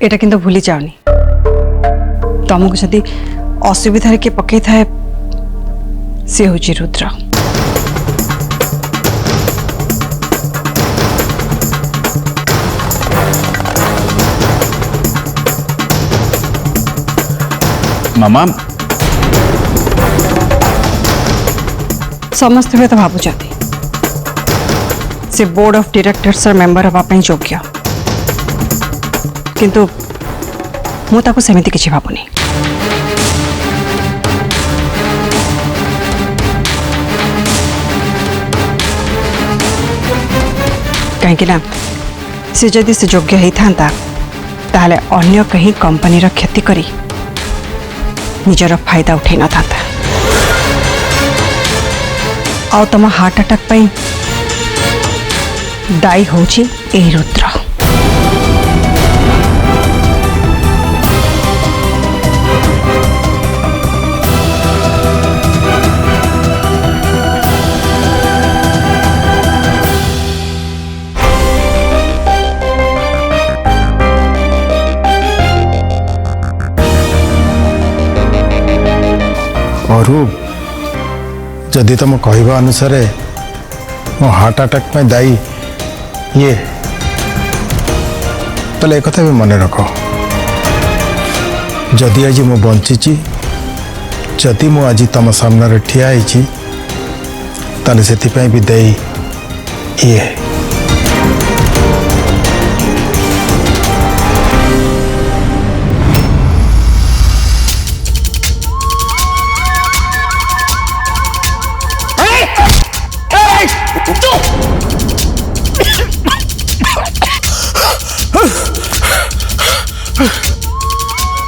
एटा किंतु भूली जाओनी तुमको जदि असुविधा किए पकई थाए सी हूँ रुद्र। मामा समस्त तो भावुं से बोर्ड ऑफ डायरेक्टर्स मेंबर हाँपाई योग्य किंतु मु ताको सेमिति किछि भावुनी। कहीं ना से जदि से योग्य होता ताहले अन्य कहीं कंपनी रा क्षति करी निजर फायदा उठे न था। आ तुम हार्ट अटैक पाई दायी होची ए रुद्र। और जदि तुम कहवा अनुसार मो हार्ट अटैक में दायी ये ताले एक भी मन रख जदि आज मु बंची जदि मु आज तुम सामने ठिया ताले से भी दायी ये।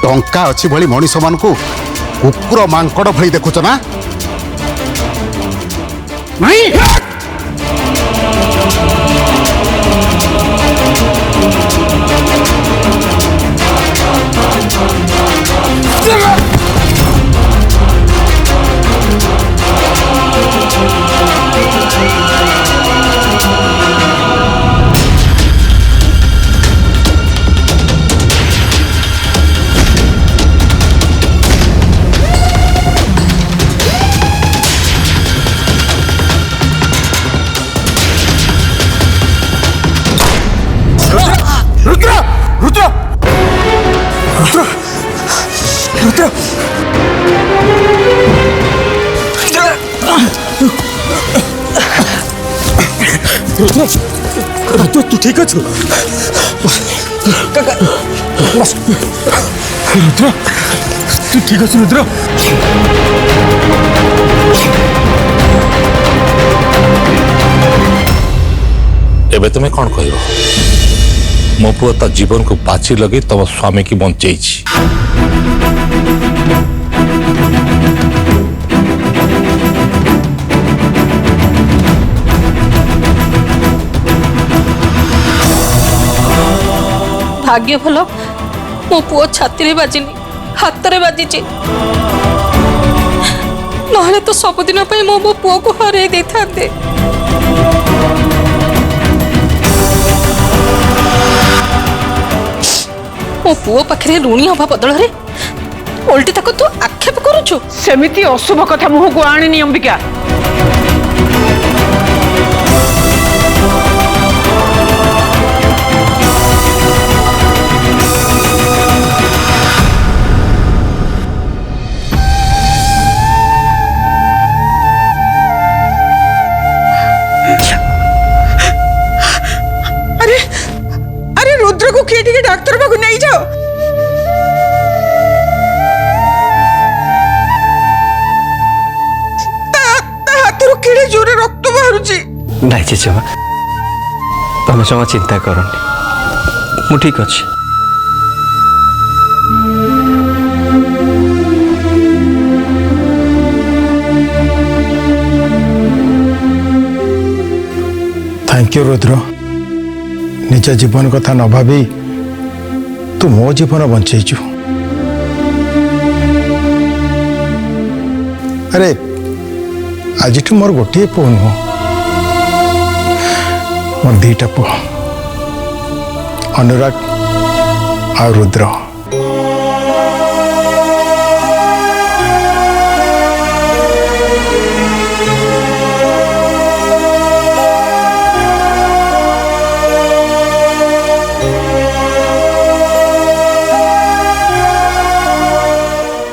टंका अच्छी भली मनीष मान को कुकुर मांकड़ भली देखुच ना नहीं। रुद्र रुद्र रुद्र रुद्र रुद्र रुद्र तू ठीक अच्छु रुद्र तू ठीक अच्छु रुद्र। एबे तुम्हें कौन कह मो पुआ ता जीवन को बाछी लगे तब स्वामी की बंचे भाग्य भल मो पुओ छाती बाजिनी हाथ में बाजी ना तो सबुदिन मो मो पुओ को हर दे था। मो पुओ पाखे ऋणी हवा बदल ओल्टी तक तू आक्षेप करुचु। सेमिति अशुभ कथा मुह को आनी अंबिका। अरे अरे रुद्र को किए टिके डाक्टर बाबू नहीं जाओ। केड़े जोरे रक्त बाहरुची नहीं चेचमा तुम जमा चिंता करनी मु ठीक अच्छे। थैंक यू रुद्र निज जीवन कथा न भावी तू मो जीवन बंचेचु। अरे आज मोर गोटे पु नुह मोर दीटा पु अनुराग आ रुद्र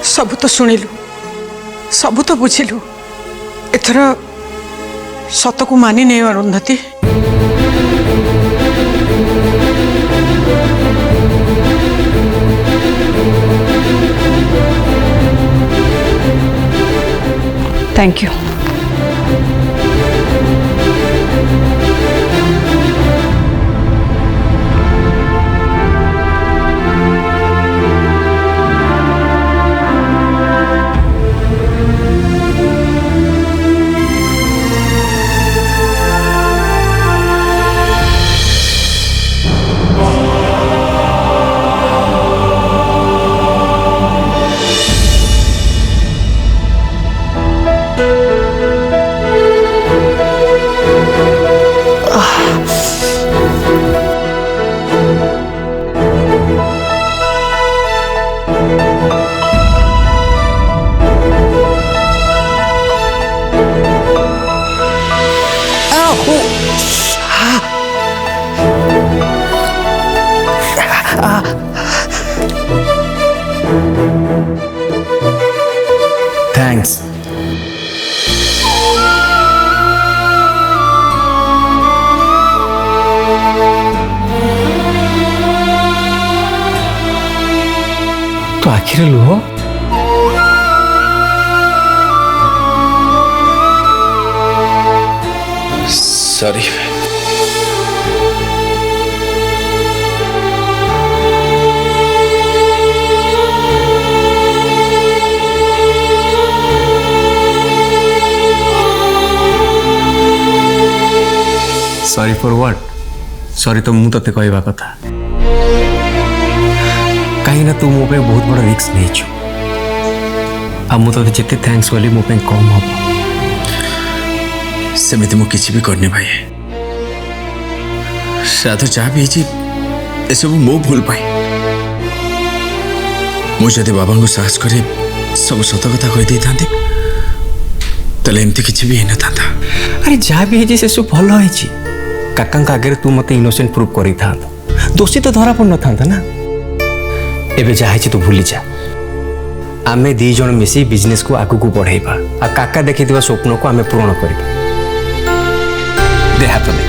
सबु तो शुणिलु सबु तो बुझिलु एथर सत को मानि नहीं अरुंधति थैंक यू। थैंक्स। तो आखिर लुह sorry sorry for what? Sorry तो मु तते कहवा कथा कहीं तू मो पे बहुत बड़ा रिस्क नहीं छु आ मु तते जिते थैंक्स वाली मो पे कम हो सेमिति मु किछि भी करने भाई साधु जा भी जी ए सब मो भूल पाए मु जदि बाबा को साहस करे सब सत कथा कहि दे थांती तले एमती किछि भी हेना थांता। अरे जा भी है से सब भल है काका आगे तू मत इनोसेंट प्रूव कर दोषी तो धरा पड़ न था ना एबे जा तू भूली जा आमे दी जन मिसी बिजनेस को आगु को बढ़ाइबा आ काका देखि स्वप्न को आमे पूर्ण करबा दे हाथ में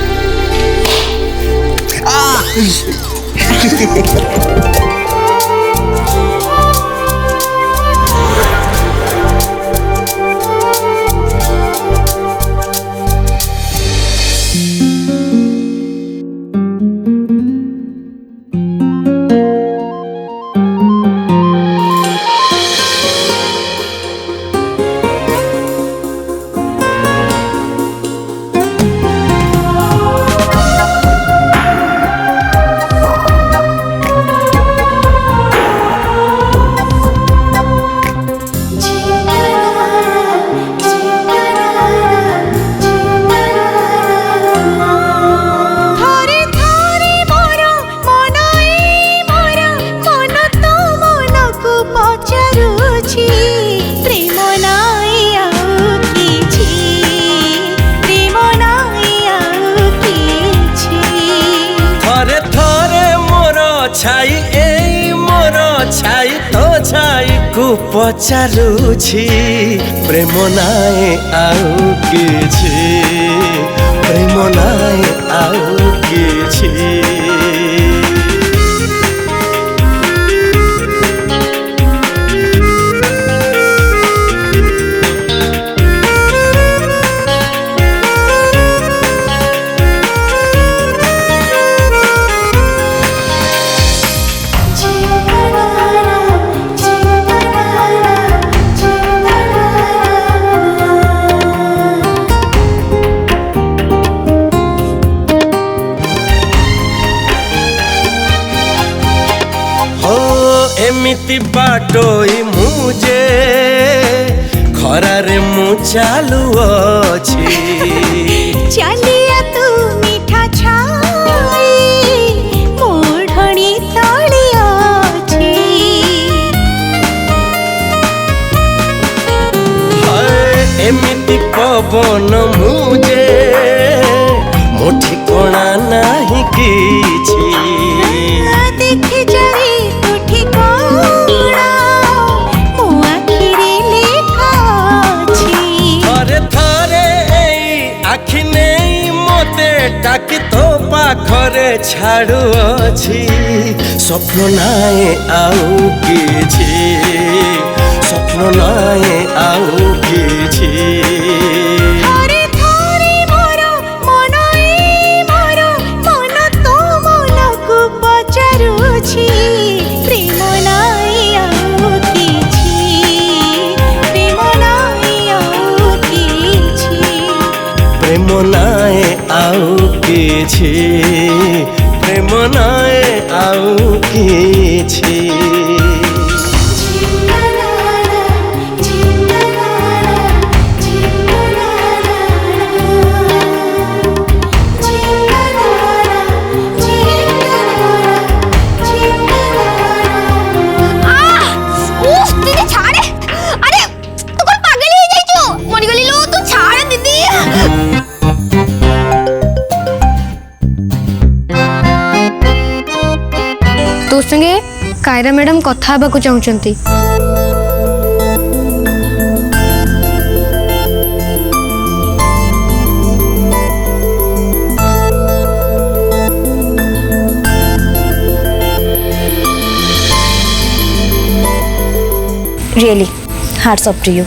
छाई ए मोर छाई तो छाई को पचारुछि प्रेम नाए आउ किछि प्रेम नाए आउ किछि एमिति बाटोई मुझे खरारे मु चालू अछि चलिया तू मीठा छाई मोढ़णी तली एमिति पवन मुझे मो ठिकଣା नहीं किछि देखि जाई तू ठिकाना मो आखिरे लेखा छी थरे थरे आखि नहीं मते डाकी तो पाखरे छाड़ू अछि स्वप्न नाए आउ किछि स्वप्न नाए आउ किछि थरे थरे मोरो मन ए मोरो मन तो मनकु पचारुछि प्रेम नाई आउ किछि प्रेम नाई आउ किछि प्रेम नाए आउ किछि प्रेम नाए आउ किछि तो संगे कायरा मैडम कथा हेबाकु चाहुचंती really hats off to you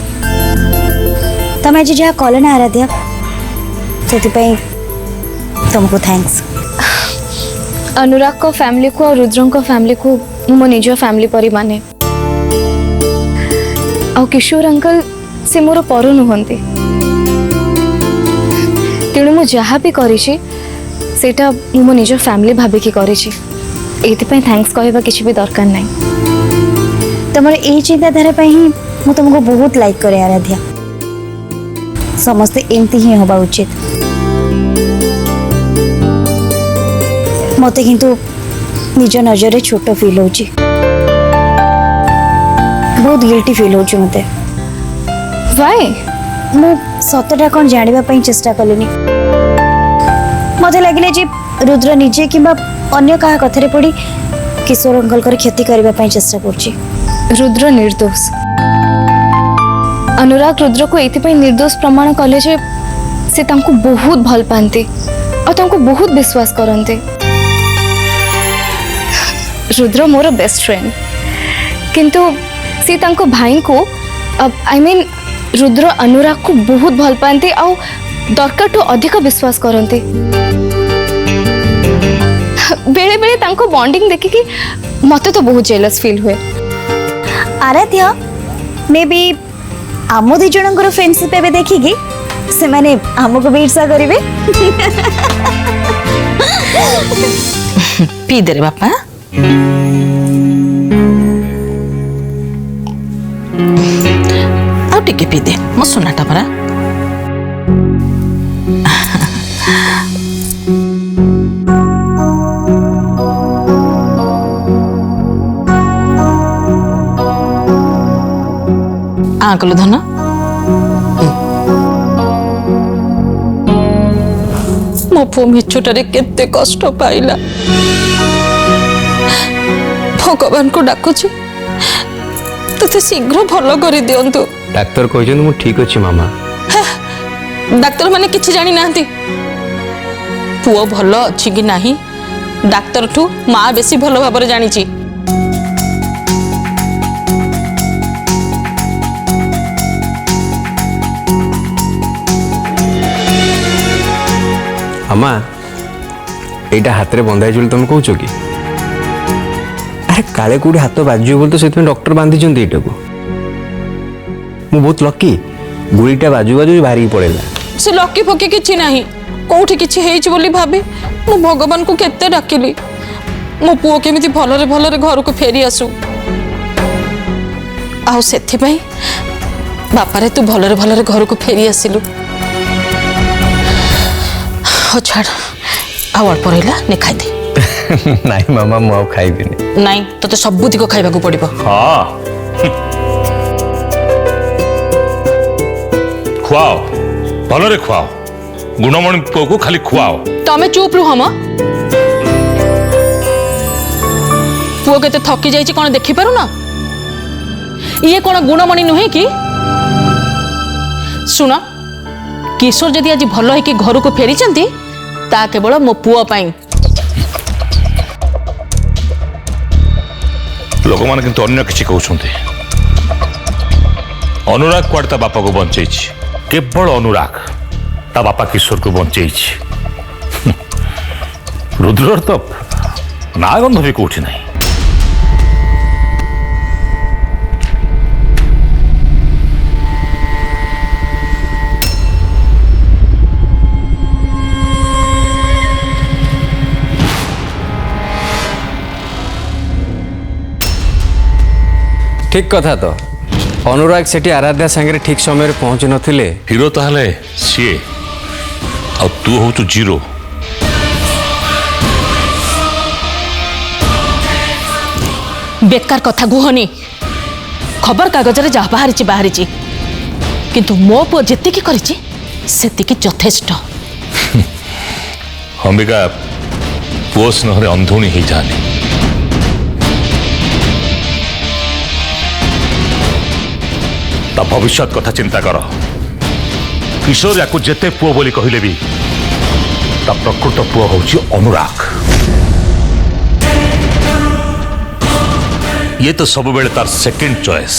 तुम आज जहाँ कल ना आराध्या से तुमको थैंक्स अनुराग को फैमिली को और रुद्रं को फैमिली को मो निज फैमिली परी माने और किशोर अंकल से मोर पर नुहंती तेणु मु जहाँ भी करिछि सेटा मो निज फैमिली भाविकी करिछि एथिपाई थैंक्स कहबा किछि भी दरकार नहीं तुम यही चिंताधारा ही मु तुमको बहुत लाइक करे आराध्या समस्ते एमती ही होबा उचित मते किंतु निज नजर छोट फील होची बहुत गिल्टी फील होची मते व्हाई मु सतटा कोन जानिबा पई चेष्टा कलिनी मते लागिले जे रुद्र निजे किबा अन्य कहा कथरे पड़ी किशोर अंकल कर क्षति करबा पई चेष्टा करची रुद्र निर्दोष अनुराग रुद्र को एथिपाई निर्दोष प्रमाण कले जे से तांको बहुत भल पांती और तांको बहुत विश्वास करंते रुद्र मोर बेस्ट फ्रेंड किंतु सी तांको भाई को आई मीन रुद्र अनुराग को बहुत भल पाते आ दरकार तो अधिक विश्वास करते बेले बेले तांको बॉन्डिंग देखिकी मते तो बहुत जेलस फील हुए आराध्या मे बी आम दी जनकर फ्रेंडशिप एबे देखिकी से माने हमको भी ईर्षा करिवे पी दे रे बापा आउ टिके पी दे मो सुनाटा परा आकल धन मो पु मिछुटारे केते कष्ट पाइला भगवान को डाकुची तते शीघ्र भल कर दियंतु डाक्टर कहछन मु ठीक अछि मामा डाक्टर माने किछि जानि नाहंती पुओ भल अछि कि नाही डाक्टर ठू माँ बेसी भल भाବରେ जानिची अम्मा एटा हाथ रे बंधाई जुल तुम कहूछ कि अरे काले कौटी हाथ बाजू बोल तो से डॉक्टर बांधी एटा को मु बहुत लकी गुड़ीटा बाजू बाजू बाहरी पड़ेगा से लकी फकी किछि नाही कोठी किछि हेइछ बोली भाबी मु भगवान को केते डाकिली मो पुओ केमिति भलरे भलरे घर को फेरी आसु आउ सेथि पई बापारे तू भलरे भलरे घर को फेरी आसिलु हो छाड़ आउ अल्प रहिला ने खाइ दे नहीं मामा मु आउ खाइबिनी नहीं तो सबुतिक खाइबा को पड़िबो हां खुआओ भलरे खुआओ गुणमणि पुओ को खाली खुआओ। तमे चुप रुह म पुओ केते थकी जाइछि कोन देखि पारु ना ये कोन गुणमणि नुहे कि सुन किशोर जदि आज भल है कि घर को फेरी चंती ता केवल मो पुओ पाई। लोक मैंने किंतु अन्य किसी कहते अनुराग कुआड़ ता बापा को बंचे केवल अनुराग ता बापा किशोर को बंचे रुद्र तो ना गंध भी कौटी नहीं। ठीक कथा तो अनुराग सेठी आराध्या सांगे ठीक समय पहुंची नथिले हिरो ताहले सीए आ तू हो तू जीरो। बेकार कथा गुहनी खबर कागज रे जा बाहरी बाहरी किंतु मो पुओ जेतिकी करिछि सेतिकी यथेष्ट। अंबिका पोस नहरे अंधुणी ही जाने ता भविष्य कथा चिंता कर। किशोर या जेते पुओ बोली कहले भी ता प्रकृत पुओ होची अनुराग। ये तो सब बेले तार सेकंड चॉइस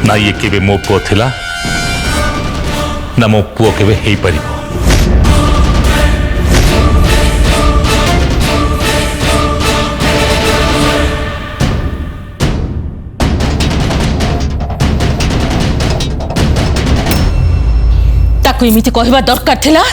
ना ये केबे मो पुओ थिला ना मो पुओ केबे हेई परिबो। ताकू इमिति कहवा दरकार थिला।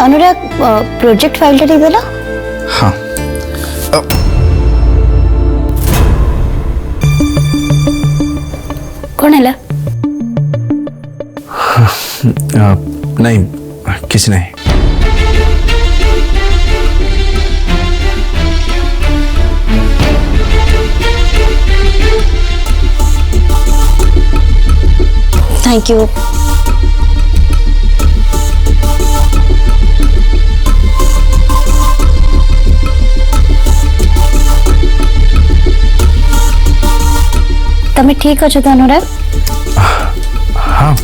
अनुराग प्रोजेक्ट फाइल टा देला। हाँ कौन है नहीं किसी नहीं। Thank you. तमें ठीक अच्छे तो अनुराग। हाँ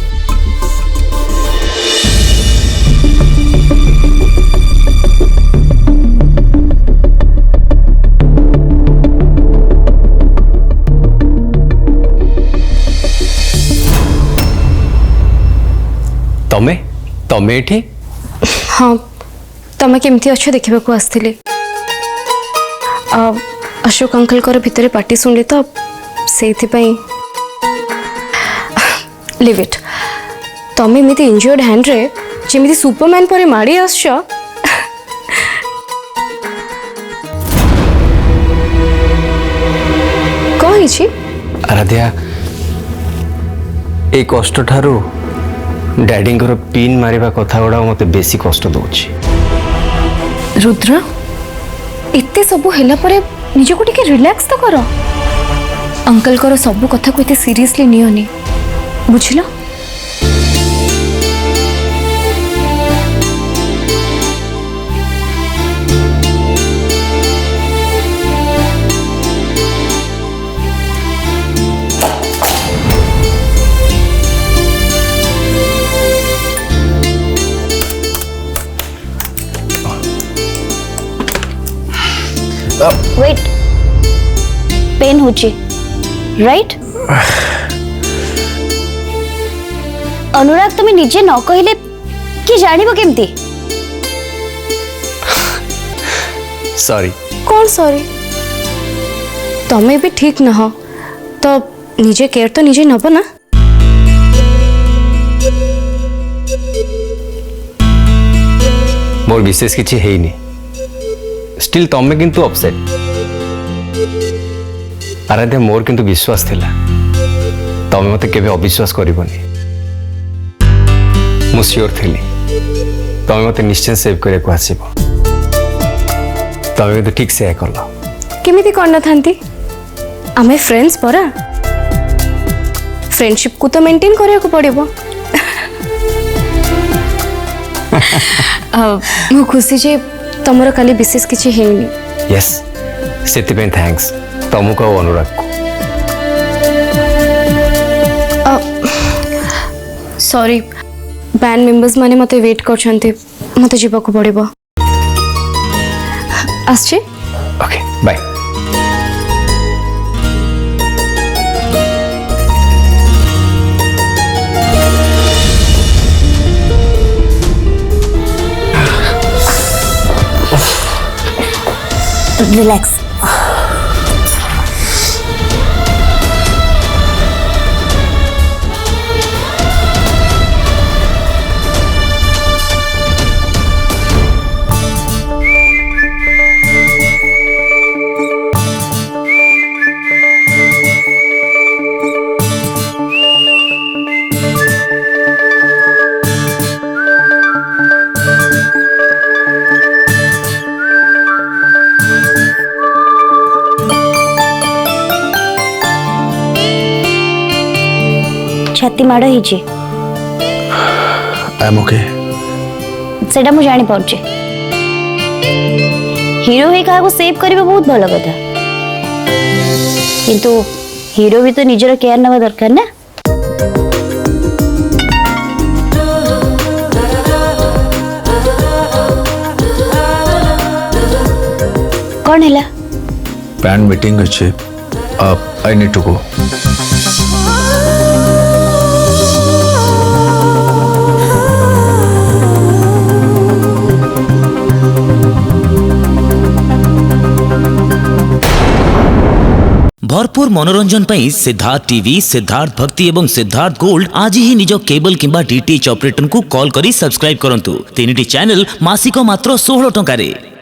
तमे तमे ठीक। हाँ तमें केमती अच्छे देखा को आसती अशोक अंकल को भितर पार्टी शुणिली तो से लिव इट तमें एमती इंजुर्ड हैंड रे जमी सुपरमैन पर माड़ी आस कही आराध्या ए कष्ट ठारू डैडी पिन मारिबा कथा गुड़ा मत बेसी कष्ट दौची। रुद्र एते सबू हैला परे निजको टिके रिलैक्स तो करो। अंकल को सबू कथा को इते सीरियसली नियोनी बुझिलो। वेट पेन होची राइट। अनुराग तुम्हें निजे न कहले कि जानिबो केमती। सॉरी। कौन सॉरी तमें भी ठीक न हो तो निजे केयर तो निजे नब ना। मोर विशेष किसी है नहीं स्टिल तमें किंतु अपसेट आराध्या मोर किंतु विश्वास थिला तमें मते केबे अविश्वास करिवनी मु श्योर थिली तमें मते निश्चय सेव करे को आसीबो तमें तो ठीक से कल केमिति करना थांती आमे फ्रेंड्स परा फ्रेंडशिप को तो मेंटेन करिया को पड़िबो। मु खुशी जे तमरो खाली विशेष किछि हेनी। यस सेति पे थैंक्स तमको और अनुराग को। सॉरी बैंड मेंबर्स माने मते वेट करछन्ते मते जीवा को पड़िबो। आछे ओके बाय। रिलैक्स। छाती माड़ होइछि आई एम ओके सेटा मु जानि पाउछि हीरो ही काको सेव करबे बहुत भलो कथा किंतु हीरो भी तो निजर केयर नवा दरकार ना। कौन हैला बैंड मीटिंग अच्छे आई नीड टू गो। भरपूर मनोरंजन पई सिद्धार्थ टीवी सिद्धार्थ भक्ति एवं सिद्धार्थ गोल्ड आज ही निज केबल किंबा डीटीएच ऑपरेटर को कॉल करी सब्सक्राइब करंतु। 3टी चैनल मासिक मात्र 16 टंका रे।